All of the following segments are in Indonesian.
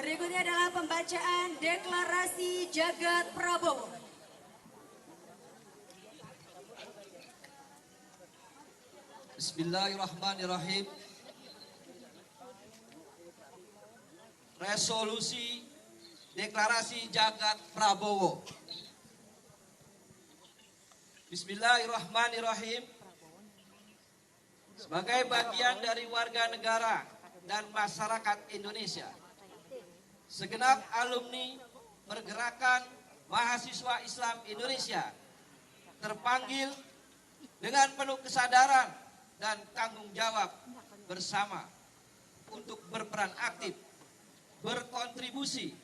Berikutnya adalah pembacaan deklarasi Jagat Prabowo. Bismillahirrahmanirrahim. Resolusi deklarasi Jagat Prabowo. Bismillahirrahmanirrahim. Sebagai bagian dari warga negara dan masyarakat Indonesia, segenap alumni Pergerakan Mahasiswa Islam Indonesia terpanggil dengan penuh kesadaran dan tanggung jawab bersama untuk berperan aktif, berkontribusi,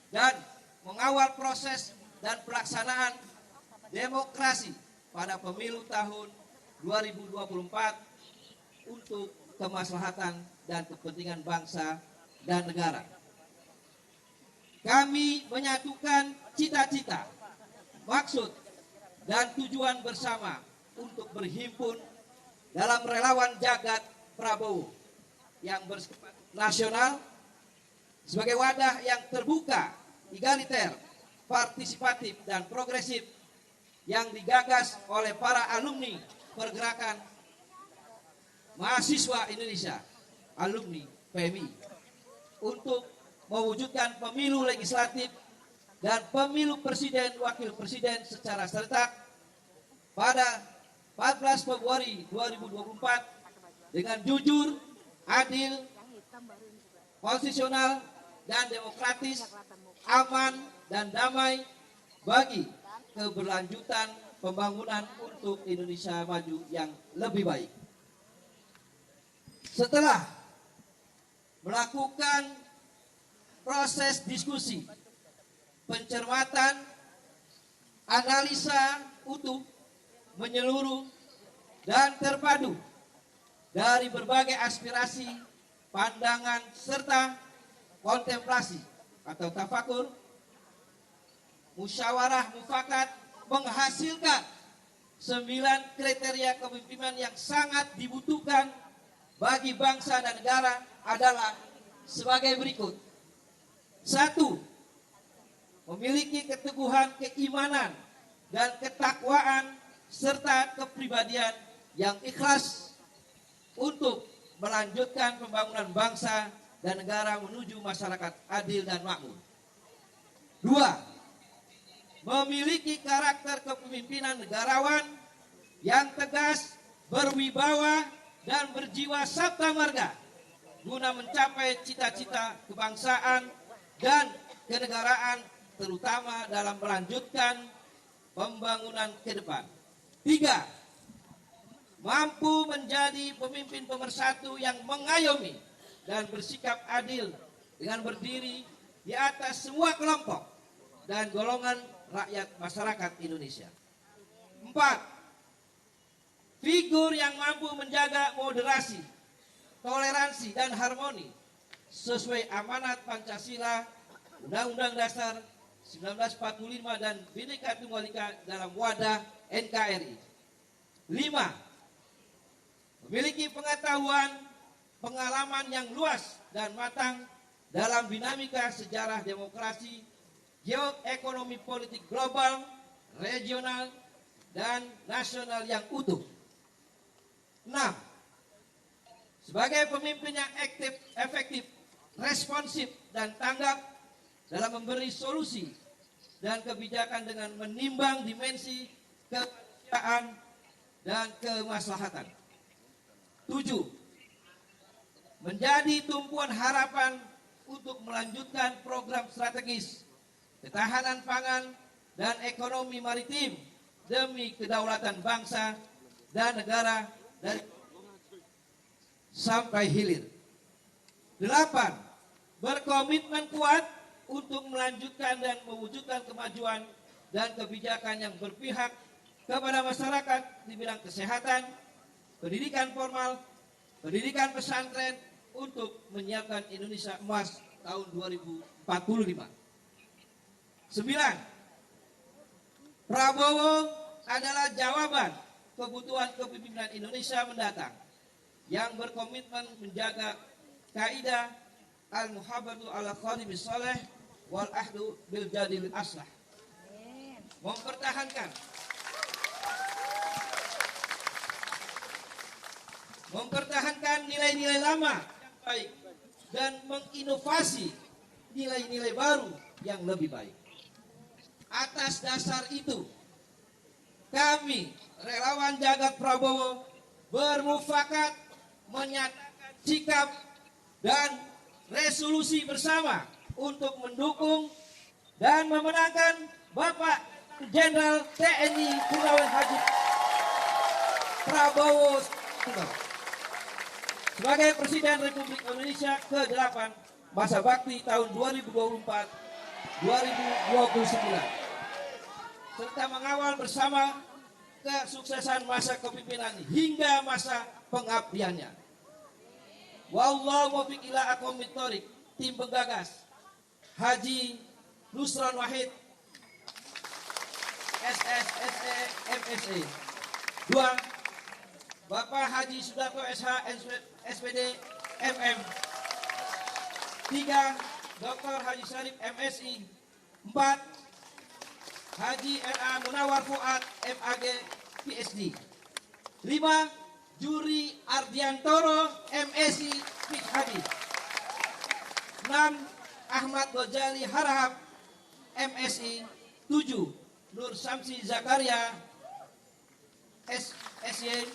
dan mengawal proses dan pelaksanaan demokrasi pada pemilu tahun 2024 untuk kemaslahatan dan kepentingan bangsa dan negara. Kami menyatukan cita-cita, maksud, dan tujuan bersama untuk berhimpun dalam relawan Jagat Prabowo yang bersifat nasional sebagai wadah yang terbuka, egaliter, partisipatif, dan progresif yang digagas oleh para alumni Pergerakan Mahasiswa Indonesia, alumni PMI, untuk mewujudkan pemilu legislatif dan pemilu presiden wakil presiden secara serentak pada 14 Februari 2024 dengan jujur, adil, konstitusional, dan demokratis, aman, dan damai bagi keberlanjutan pembangunan untuk Indonesia maju yang lebih baik. Setelah melakukan proses diskusi, pencermatan, analisa utuh, menyeluruh, dan terpadu dari berbagai aspirasi, pandangan, serta kontemplasi atau tafakur, musyawarah mufakat menghasilkan 9 kriteria kepemimpinan yang sangat dibutuhkan bagi bangsa dan negara adalah sebagai berikut. 1. Memiliki keteguhan keimanan dan ketakwaan serta kepribadian yang ikhlas untuk melanjutkan pembangunan bangsa dan negara menuju masyarakat adil dan makmur. 2. Memiliki karakter kepemimpinan negarawan yang tegas, berwibawa, dan berjiwa sabta marga guna mencapai cita-cita kebangsaan dan kenegaraan, terutama dalam melanjutkan pembangunan ke depan. 3. Mampu menjadi pemimpin pemersatu yang mengayomi dan bersikap adil dengan berdiri di atas semua kelompok dan golongan rakyat masyarakat Indonesia. 4. Figur yang mampu menjaga moderasi, toleransi, dan harmoni sesuai amanat Pancasila, Undang-Undang Dasar 1945, dan Bhinneka Tunggal Ika dalam wadah NKRI. 5. Memiliki pengetahuan, pengalaman yang luas dan matang dalam dinamika sejarah demokrasi, geoekonomi politik global, regional, dan nasional yang utuh. 6. Sebagai pemimpin yang aktif, efektif, responsif, dan tanggap dalam memberi solusi dan kebijakan dengan menimbang dimensi kemanusiaan dan kemaslahatan. 7. Menjadi tumpuan harapan untuk melanjutkan program strategis ketahanan pangan dan ekonomi maritim demi kedaulatan bangsa dan negara dari sampai hilir. 8. Berkomitmen kuat untuk melanjutkan dan mewujudkan kemajuan dan kebijakan yang berpihak kepada masyarakat di bidang kesehatan, pendidikan formal, pendidikan pesantren untuk menyiapkan Indonesia Emas tahun 2045. 9. Prabowo adalah jawaban kebutuhan kepemimpinan Indonesia mendatang yang berkomitmen menjaga kaidah, al-muhabbatu ala khadimis saleh wal ahdu bil jadil aslah. Mempertahankan nilai-nilai lama yang baik dan menginovasi nilai-nilai baru yang lebih baik. Atas dasar itu, kami relawan Jagat Prabowo bermufakat menyatakan sikap dan resolusi bersama untuk mendukung dan memenangkan Bapak Jenderal TNI Purnawirawan Haji Prabowo sebagai Presiden Republik Indonesia ke-8 masa bakti tahun 2024-2029 serta mengawal bersama kesuksesan masa kepemimpinan hingga masa pengabdiannya. Wallahu muwaffiq ila aqwamit thoriq. Tim penggagas Haji Nusron Wahid SSSE MSE. 2. Bapak Haji Sudarto SH SPD MM. 3. Dr. Haji Syarif MSI. 4. Haji RA Munawar Fuad MAG PSD. 5. Juri Ardiantoro MSI Fik Hadis. 6. Ahmad Gojali Harahap MSI. 7. Nur Samsi Zakaria SSY.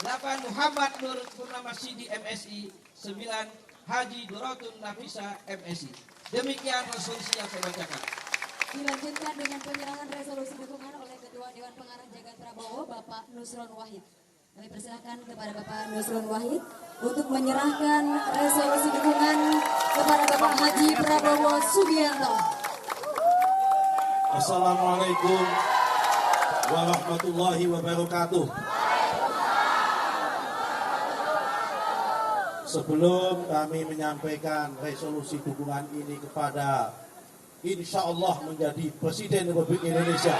8. Muhammad Nur Purnama Sidi MSI. 9. Haji Duratun Nafisa MSI. Demikian resolusi yang saya bacakan. Dilanjutkan dengan penyerahan resolusi dukungan oleh Ketua Dewan Pengarah Jagat Prabowo, Bapak Nusron Wahid. Kami persilakan kepada Bapak Nusron Wahid untuk menyerahkan resolusi dukungan kepada Bapak Haji Prabowo Subianto. Assalamualaikum warahmatullahi wabarakatuh. Sebelum kami menyampaikan resolusi dukungan ini kepada insya Allah menjadi Presiden Republik Indonesia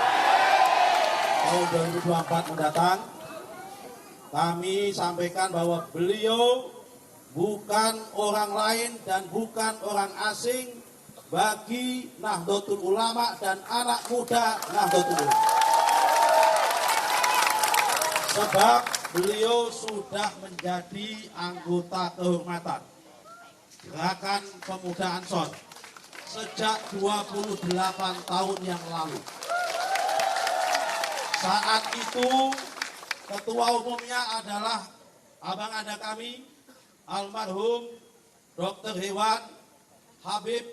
tahun 2024 mendatang, kami sampaikan bahwa beliau bukan orang lain dan bukan orang asing bagi Nahdlatul Ulama dan anak muda Nahdlatul Ulama. Sebab beliau sudah menjadi anggota kehormatan Gerakan Pemuda Ansor sejak 28 tahun yang lalu. Saat itu ketua umumnya adalah abang ada kami, almarhum Dr. Hewan Habib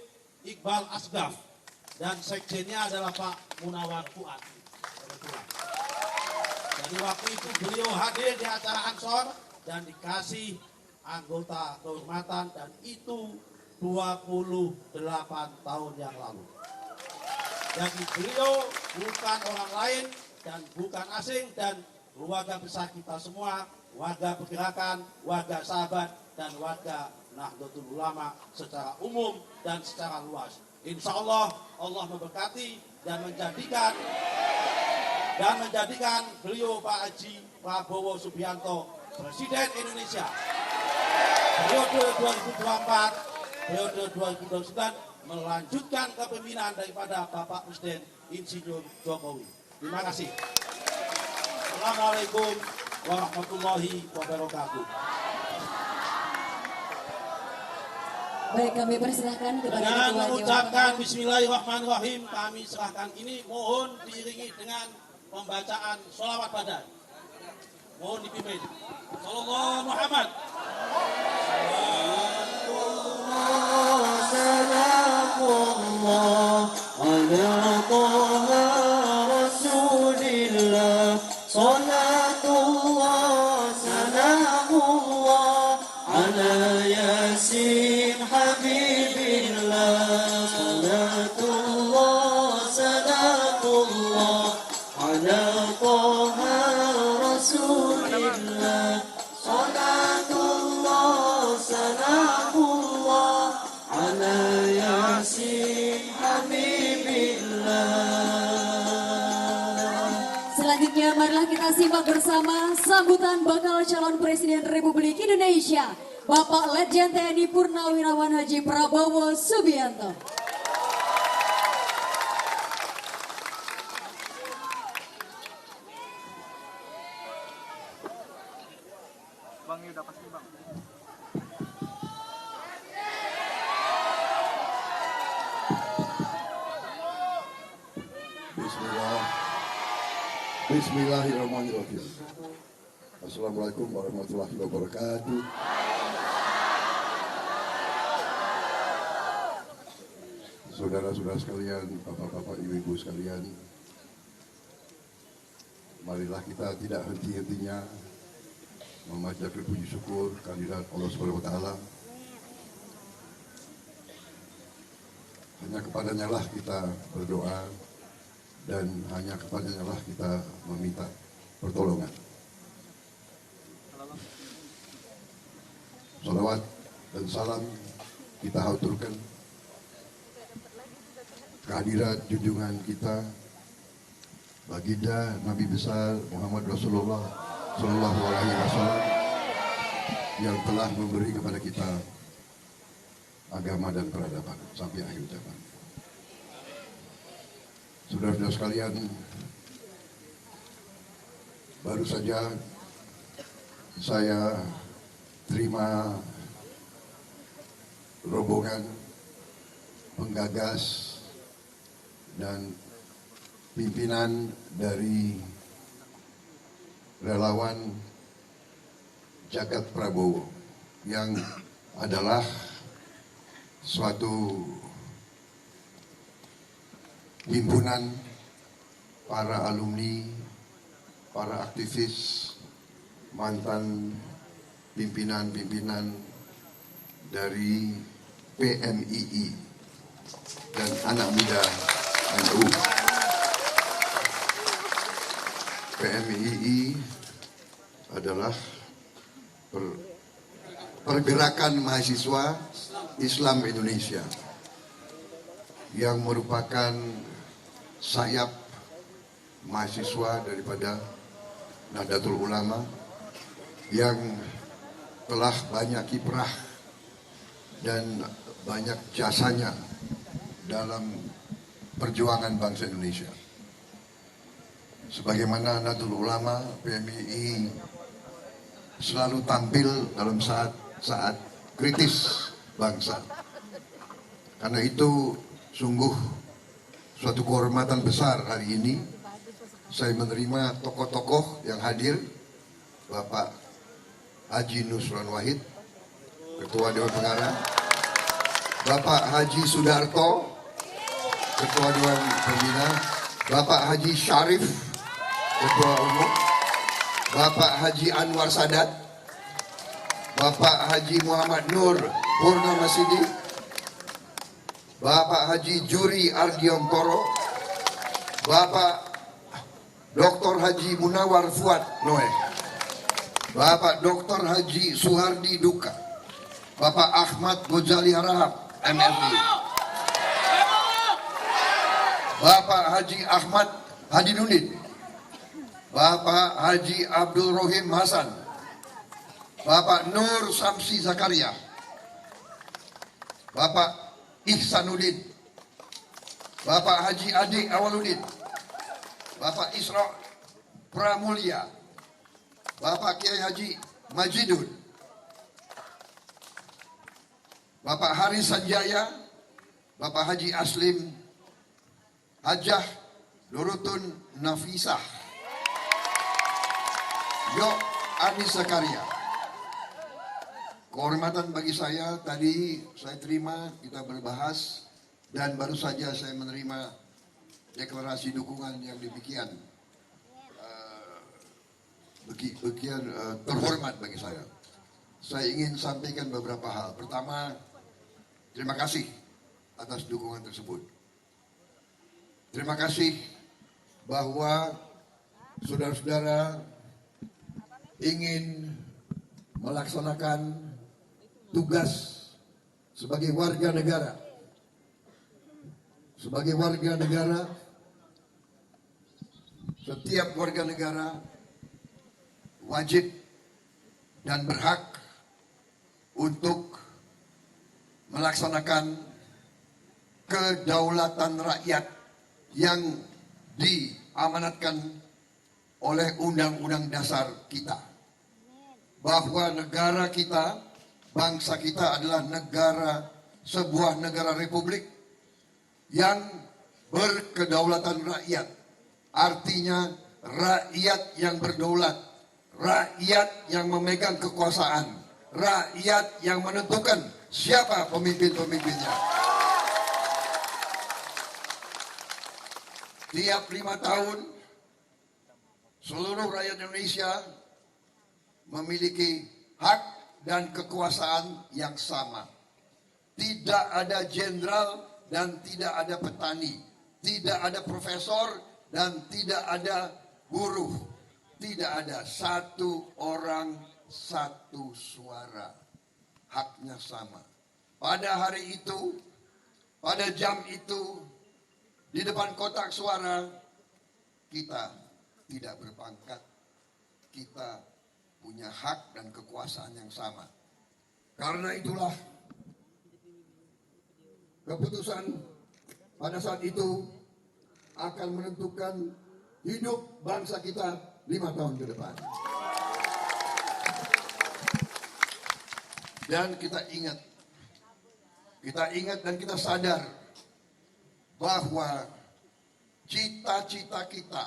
Iqbal Asgaf, dan sekjennya adalah Pak Munawar Fuad. Jadi waktu itu beliau hadir di acara Ansor dan dikasih anggota kehormatan, dan itu 28 tahun yang lalu. Jadi beliau bukan orang lain dan bukan asing, dan keluarga besar kita semua, warga pergerakan, warga sahabat, dan warga Nahdlatul Ulama secara umum dan secara luas. Insya Allah, Allah memberkati dan menjadikan beliau Pak Haji Prabowo Subianto Presiden Indonesia periode 2024, periode 2029, melanjutkan kepemimpinan daripada Bapak Presiden Insinyur Jokowi. Terima kasih. Assalamualaikum warahmatullahi wabarakatuh. Baik, kami persilahkan kepada Dengan Ketua mengucapkan Dewan. Bismillahirrahmanirrahim, kami serahkan ini, mohon diiringi dengan pembacaan sholawat badan. Mohon dipimpin. Sallallahu Muhammad. Salamullah ala Taha Rasulillah. Salatullah salamullah ala Yasin Habibillah. Salatullah salamullah ala Taha Rasulillah. Salatullah salamullah ala Yasin Habibillah. Selanjutnya marilah kita simak bersama sambutan bakal calon Presiden Republik Indonesia Bapak Letjen TNI Purnawirawan Haji Prabowo Subianto. Bang, ini udah pasti bang. Bismillahirrahmanirrahim. Assalamualaikum warahmatullahi wabarakatuh. Saudara-saudara sekalian, bapak-bapak, ibu-ibu sekalian, marilah kita tidak henti-hentinya memanjatkan puji syukur kehadirat Allah Subhanahu wa taala. Hanya kepadanya lah kita berdoa dan hanya kepadanya lah kita meminta pertolongan. Salawat dan salam kita haturkan kehadirat junjungan kita baginda Nabi besar Muhammad Rasulullah Sallallahu Alaihi Wasallam yang telah memberi kepada kita agama dan peradaban sampai akhir zaman. Saudara-saudara sekalian, baru saja saya terima rombongan penggagas dan pimpinan dari relawan Jagat Prabowo yang adalah suatu himpunan para alumni, para aktivis, mantan pimpinan-pimpinan dari PMII dan anak muda NU. PMII adalah pergerakan mahasiswa Islam Indonesia yang merupakan sayap mahasiswa daripada Nahdlatul Ulama yang telah banyak kiprah dan banyak jasanya dalam perjuangan bangsa Indonesia. Sebagaimana Nahdlatul Ulama, PMII selalu tampil dalam saat kritis bangsa. Karena itu sungguh suatu kehormatan besar hari ini saya menerima tokoh-tokoh yang hadir, Bapak Haji Nusron Wahid, Ketua Dewan Pengarah, Bapak Haji Sudarto, Ketua Dewan Pembina, Bapak Haji Syarif, Ketua Umum, Bapak Haji Anwar Sadat, Bapak Haji Muhammad Nur Purnamasidi, Bapak Haji Juri Ardiontoro, Bapak Dr. Haji Munawar Fuad Noeh, Bapak Dr. Haji Suhardi Duka, Bapak Ahmad Gozali Harahap, MSI, Bapak Haji Ahmad Hadi Nunit, Bapak Haji Abdul Rohim Hasan, Bapak Nur Samsi Zakaria, Bapak Ihsanuddin, Bapak Haji Adik Awaludin, Bapak Isra Pramulya, Bapak Kiai Haji Majidun, Bapak Haris Sanjaya, Bapak Haji Aslim, Hajah Nurutun Nafisah, Yo Anis Zakaria. Kehormatan bagi saya, tadi saya terima, kita berbahas, dan baru saja saya menerima deklarasi dukungan yang demikian terhormat bagi saya. Saya ingin sampaikan beberapa hal. Pertama, terima kasih atas dukungan tersebut. Terima kasih bahwa saudara-saudara ingin melaksanakan tugas sebagai warga negara. Sebagai warga negara, setiap warga negara wajib dan berhak untuk melaksanakan kedaulatan rakyat yang diamanatkan oleh Undang-Undang Dasar kita. Bahwa negara kita, bangsa kita adalah sebuah negara republik yang berkedaulatan rakyat. Artinya rakyat yang berdaulat, rakyat yang memegang kekuasaan, rakyat yang menentukan siapa pemimpin-pemimpinnya. Tiap 5 tahun, seluruh rakyat Indonesia memiliki hak dan kekuasaan yang sama. Tidak ada jenderal dan tidak ada petani, tidak ada profesor dan tidak ada buruh, tidak ada satu orang satu suara, haknya sama. Pada hari itu, pada jam itu, di depan kotak suara, kita tidak berpangkat, kita punya hak dan kekuasaan yang sama. Karena itulah keputusan pada saat itu akan menentukan hidup bangsa kita 5 tahun ke depan. Dan kita ingat dan kita sadar bahwa cita-cita kita,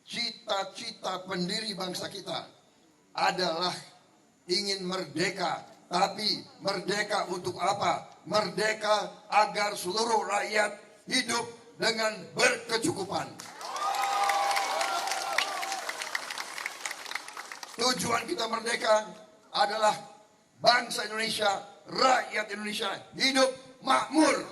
cita-cita pendiri bangsa kita adalah ingin merdeka. Tapi merdeka untuk apa? Merdeka agar seluruh rakyat hidup dengan berkecukupan. Tujuan kita merdeka adalah bangsa Indonesia, rakyat Indonesia hidup makmur.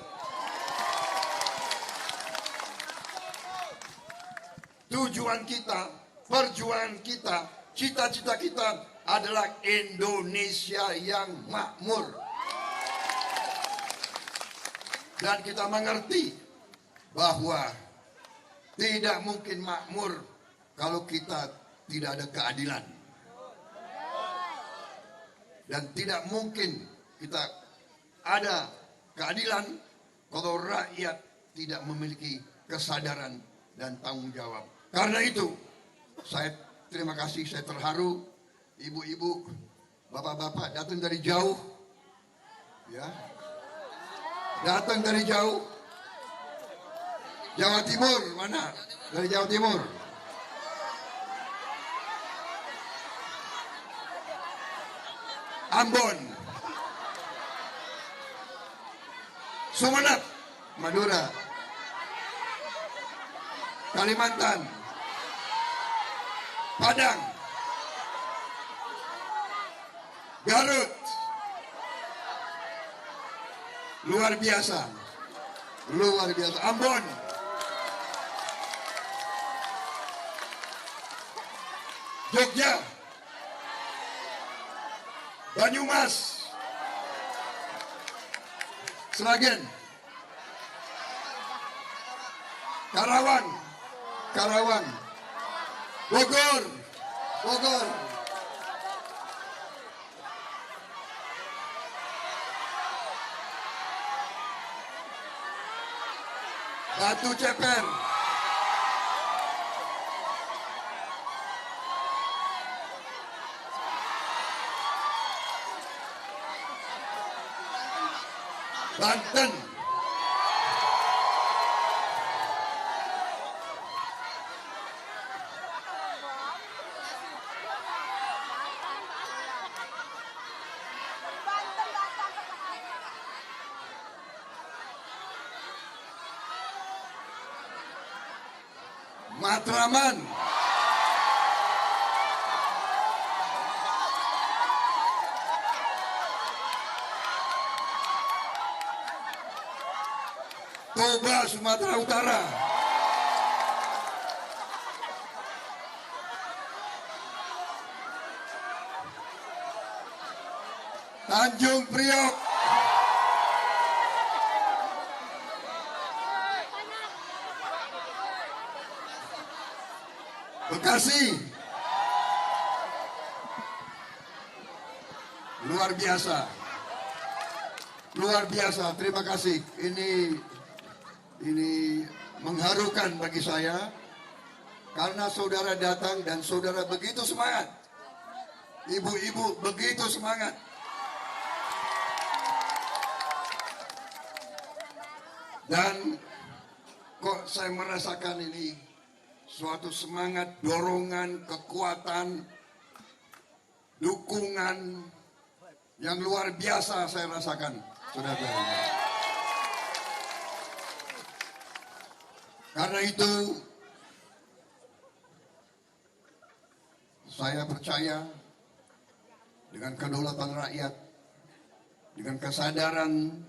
Tujuan kita, perjuangan kita, cita-cita kita adalah Indonesia yang makmur. Dan kita mengerti bahwa tidak mungkin makmur kalau kita tidak ada keadilan. Dan tidak mungkin kita ada keadilan kalau rakyat tidak memiliki kesadaran dan tanggung jawab. Karena itu, saya terima kasih, saya terharu, ibu-ibu, bapak-bapak datang dari jauh, ya, datang dari jauh. Jawa Timur mana? Dari Jawa Timur. Ambon, Sumeneb, Madura, Kalimantan, Padang, Garut, luar biasa, Ambon, Jogja, Banyumas, Sragen, Karawang, Bogor, Batu Ceper, Banten, Matraman, Toba, Sumatera Utara, Tanjung Priok, Bekasi, luar biasa. luar biasa. Terima kasih. Ini mengharukan bagi saya karena saudara datang dan saudara begitu semangat. Ibu-ibu begitu semangat. Dan kok saya merasakan ini suatu semangat, dorongan, kekuatan, dukungan yang luar biasa saya rasakan, saudara-saudara. Karena itu saya percaya dengan kedaulatan rakyat, dengan kesadaran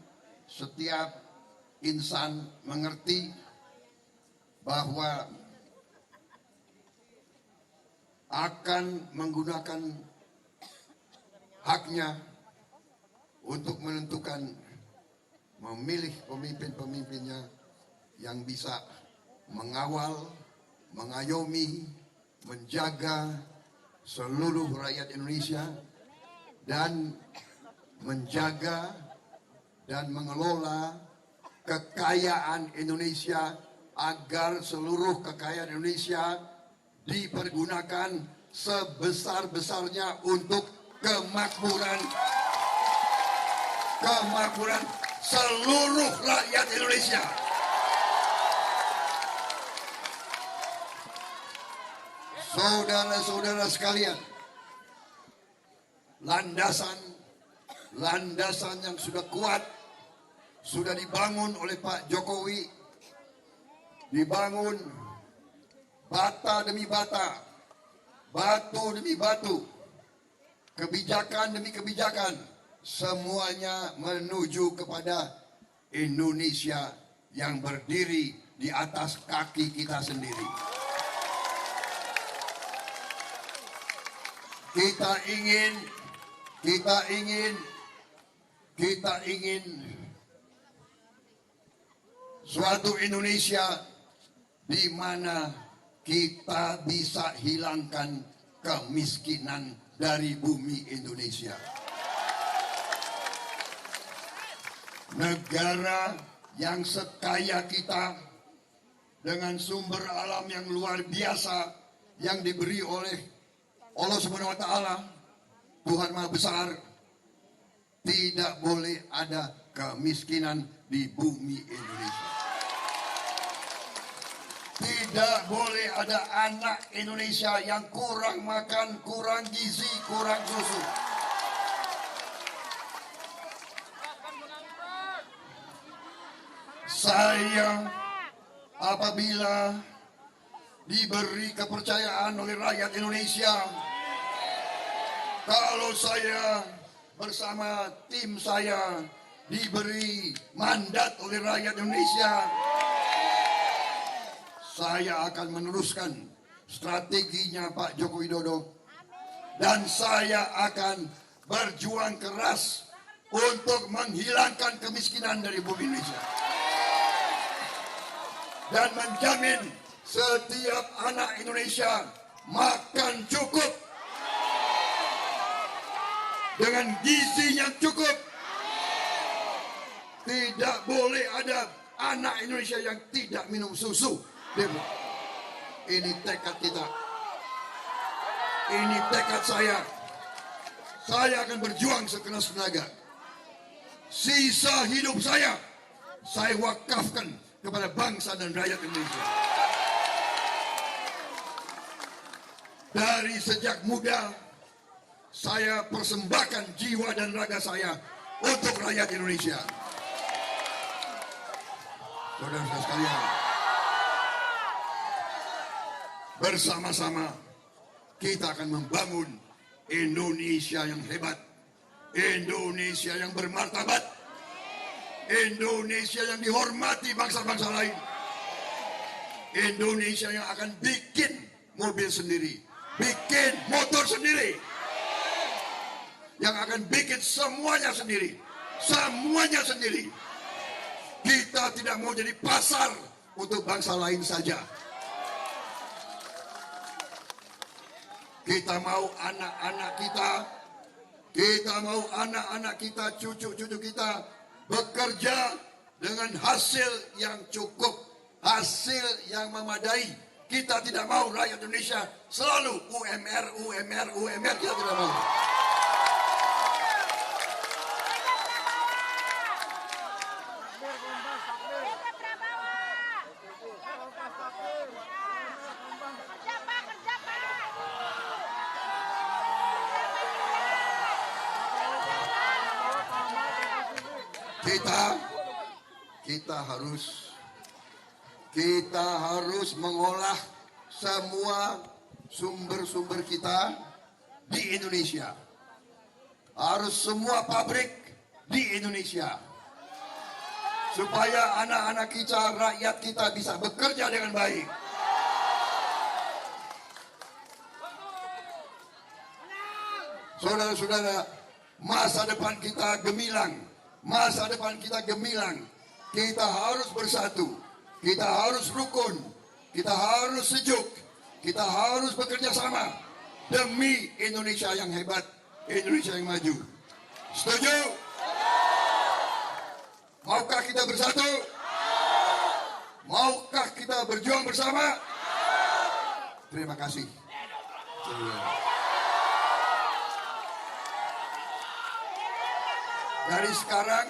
setiap insan mengerti bahwa akan menggunakan haknya untuk menentukan memilih pemimpin-pemimpinnya yang bisa mengawal, mengayomi, menjaga seluruh rakyat Indonesia dan menjaga dan mengelola kekayaan Indonesia agar seluruh kekayaan Indonesia dipergunakan sebesar-besarnya untuk kemakmuran seluruh rakyat Indonesia. Saudara-saudara sekalian, landasan yang sudah kuat sudah dibangun oleh Pak Jokowi, dibangun bata demi bata, batu demi batu, kebijakan demi kebijakan, semuanya menuju kepada Indonesia yang berdiri di atas kaki kita sendiri. Kita ingin suatu Indonesia di mana kita bisa hilangkan kemiskinan dari bumi Indonesia. Negara yang sekaya kita dengan sumber alam yang luar biasa yang diberi oleh Allah Subhanahu wa taala, Tuhan Maha Besar, tidak boleh ada kemiskinan di bumi Indonesia. Tidak boleh ada anak Indonesia yang kurang makan, kurang gizi, kurang susu. Saya apabila diberi kepercayaan oleh rakyat Indonesia, kalau saya bersama tim saya diberi mandat oleh rakyat Indonesia, saya akan meneruskan strateginya Pak Joko Widodo dan saya akan berjuang keras untuk menghilangkan kemiskinan dari bumi Indonesia dan menjamin setiap anak Indonesia makan cukup dengan gizi yang cukup. Tidak boleh ada anak Indonesia yang tidak minum susu. Ini tekad kita. Ini tekad saya. Saya akan berjuang sekeras tenaga. Sisa hidup saya wakafkan kepada bangsa dan rakyat Indonesia. Dari sejak muda, saya persembahkan jiwa dan raga saya untuk rakyat Indonesia. Saudara-saudara sekalian, bersama-sama kita akan membangun Indonesia yang hebat, Indonesia yang bermartabat, Indonesia yang dihormati bangsa-bangsa lain, Indonesia yang akan bikin mobil sendiri, bikin motor sendiri, yang akan bikin semuanya sendiri, semuanya sendiri. Kita tidak mau jadi pasar untuk bangsa lain saja. Kita mau anak-anak kita, cucu-cucu kita bekerja dengan hasil yang cukup, hasil yang memadai. Kita tidak mau rakyat Indonesia selalu UMR, UMR, UMR. Kita tidak mau. Kita harus mengolah semua sumber-sumber kita di Indonesia. Harus semua pabrik di Indonesia. Supaya anak-anak kita, rakyat kita bisa bekerja dengan baik. Saudara-saudara, masa depan kita gemilang. Masa depan kita gemilang. Kita harus bersatu. Kita harus rukun. Kita harus sejuk. Kita harus bekerja sama demi Indonesia yang hebat, Indonesia yang maju. Setuju? Maukah kita bersatu? Maukah kita berjuang bersama? Terima kasih. Dari sekarang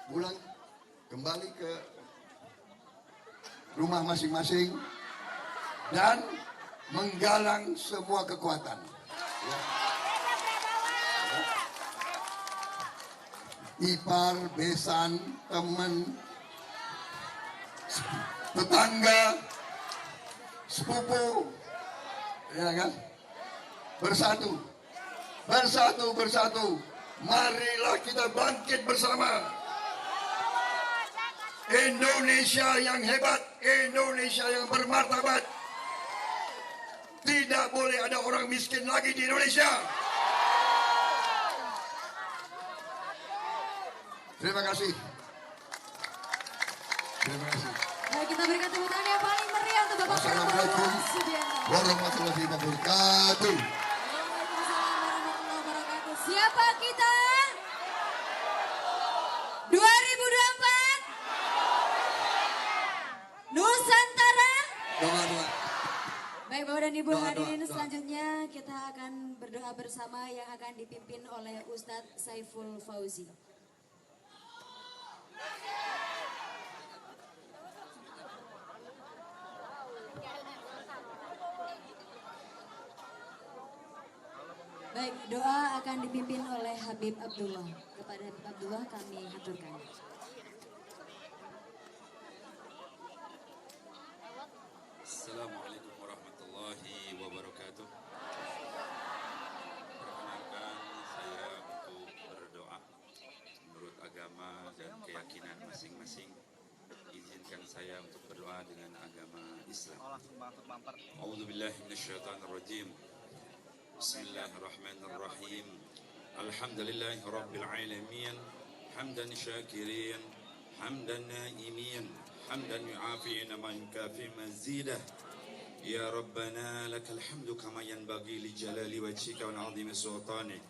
pulang kembali ke rumah masing-masing dan menggalang semua kekuatan. Ipar, besan, teman, tetangga, sepupu, ya kan? Bersatu, bersatu, bersatu. Marilah kita bangkit bersama. Indonesia yang hebat, Indonesia yang bermartabat. Tidak boleh ada orang miskin lagi di Indonesia. Terima kasih. Terima kasih. Baik, kita berikan tepuk tangan yang paling meriah untuk Bapak Wassalamualaikum Prabowo Subianto. warahmatullahi wabarakatuh. Waalaikumsalam warahmatullahi wabarakatuh. Siapa kita? 2024 Nusantara. Doa-doa. Baik Bapak dan Ibu Doa, hadirin, doa. selanjutnya kita akan berdoa bersama yang akan dipimpin oleh Ustadz Saiful Fauzi. Baik, doa akan dipimpin oleh Habib Abdullah. Kepada Habib Abdullah kami haturkan. Assalamualaikum warahmatullahi wabarakatuh. Perkenalkan saya untuk berdoa menurut agama dan keyakinan masing-masing. Izinkan saya untuk berdoa dengan agama Islam. A'udzubillahi minasyaitonirrajim. Bismillahirrahmanirrahim. Alhamdulillahi rabbil alamin. Hamdan syakirin, hamdan naimin, hamdan yu'afi'ina ma yukafi mazidah. Ya Rabbana lakal hamdu kama yanbaghi li jalali wajhika wa 'azimi sultanik.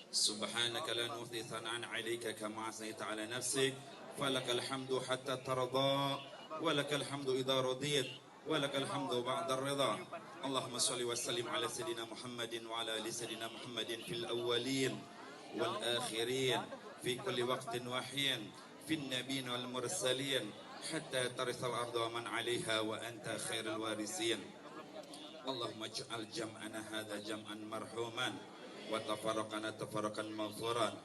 Subhanaka la nuhsi thana'an 'alaika kama asnaita 'ala nafsik. Falakal hamdu hatta tarda wa lakal hamdu idza radiyat wa lakal hamdu ba'da ar-ridha. Allahumma shalli wa sallim ala sayyidina Muhammadin wa ala ali sayyidina Muhammadin fil awwalin wal akhirin fi kulli waqtin wa hin fin nabiyyin wal mursalin hatta tarisal arda man 'alaiha wa anta khairul warisin. Allahumma ij'al jam'ana hadha jam'an marhuman wa tafarraqana tafarraqan maghfuran.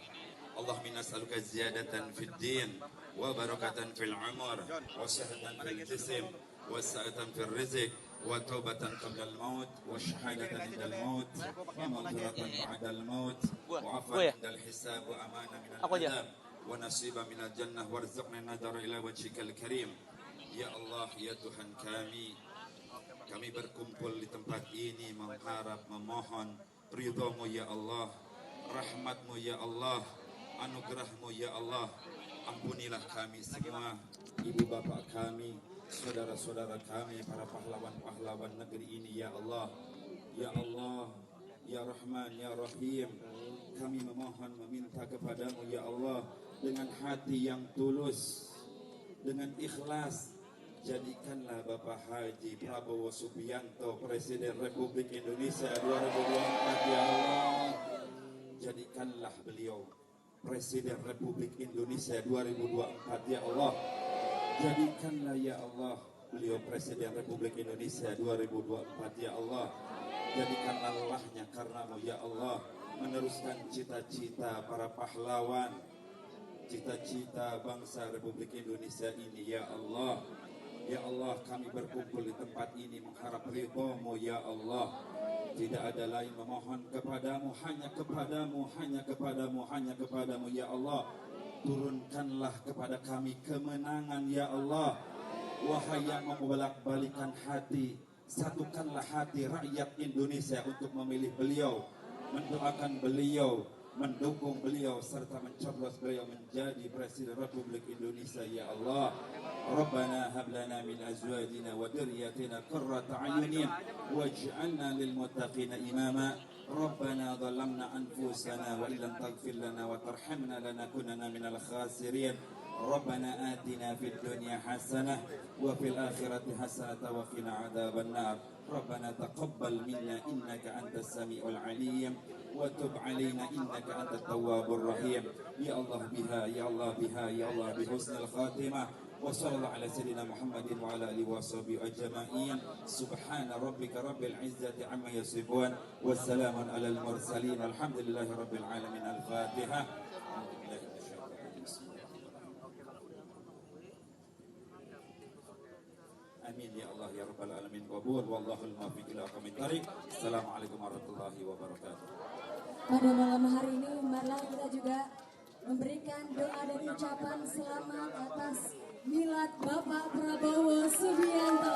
Allahumma nas'aluka ziyadatan fid din wa barakatan fil umur wa sihhatan fil jism wa sa'atan fil rizq wa taubatan qabla al-maut wa syahadatan inda al-maut wa maghfiratan ba'da al-maut wa 'afwan inda al-hisab wa amana min al-'adab wa nasiba min al-jannah warzuqna nadara ila wajhikal karim. Ya Allah, ya Tuhan kami berkumpul di tempat ini mengharap, memohon ridha-Mu ya Allah, rahmat-Mu ya Allah, anugerah-Mu ya Allah. Ampunilah kami semua, ibu bapak kami, saudara-saudara kami, para pahlawan-pahlawan negeri ini ya Allah. Ya Allah, ya Rahman, ya Rahim, kami memohon meminta kepadamu ya Allah, dengan hati yang tulus, dengan ikhlas. Jadikanlah Bapak Haji Prabowo Subianto Presiden Republik Indonesia 2024 ya Allah. Jadikanlah beliau Presiden Republik Indonesia 2024 ya Allah. Jadikanlah ya Allah beliau Presiden Republik Indonesia 2024 ya Allah. Jadikanlah lelahnya karenamu ya Allah, meneruskan cita-cita para pahlawan, cita-cita bangsa Republik Indonesia ini ya Allah. Ya Allah, kami berkumpul di tempat ini mengharap ridho-Mu ya Allah. Tidak ada lain memohon kepadamu, hanya kepadamu, hanya kepadamu, hanya kepadamu ya Allah. Turunkanlah kepada kami kemenangan ya Allah. Wahai yang membolak-balikan hati, satukanlah hati rakyat Indonesia untuk memilih beliau, mendoakan beliau, mendukung beliau, serta mencoblos beliau menjadi Presiden Republik Indonesia ya Allah. Rabbana hab lana min azwajina wa dhurriyyatina qurrata a'yunin waj'alna lil muttaqina imama. Rabbana dhalamna anfusana wa illam taghfir lana wa tarhamna lanakunanna minal khasirin. Rabbana atina fid dunya hasanah wa fil akhirati hasanah wa qina adzabannar. Rabbana taqabbal minna innaka antas samiul alim wa tub alaina innaka antat tawwabur rahim. Ya Allah biha, ya Allah biha, ya Allah bi husnil khatimah. Wa sallallahu ala sayyidina Muhammadin wa ala alihi wa sahbihi ajma'in. Subhana rabbika rabbil izzati amma yasifun wa salamun alal mursalin. Alhamdulillahi rabbil alamin. Al-Fatihah. Amin ya Allah ya rabbal alamin. Qabul wallahul muwaffiq ila aqwamit thariq. Assalamualaikum warahmatullahi wabarakatuh. Pada malam hari ini, marilah kita juga memberikan doa dan ucapan selamat atas milad Bapak Prabowo Subianto.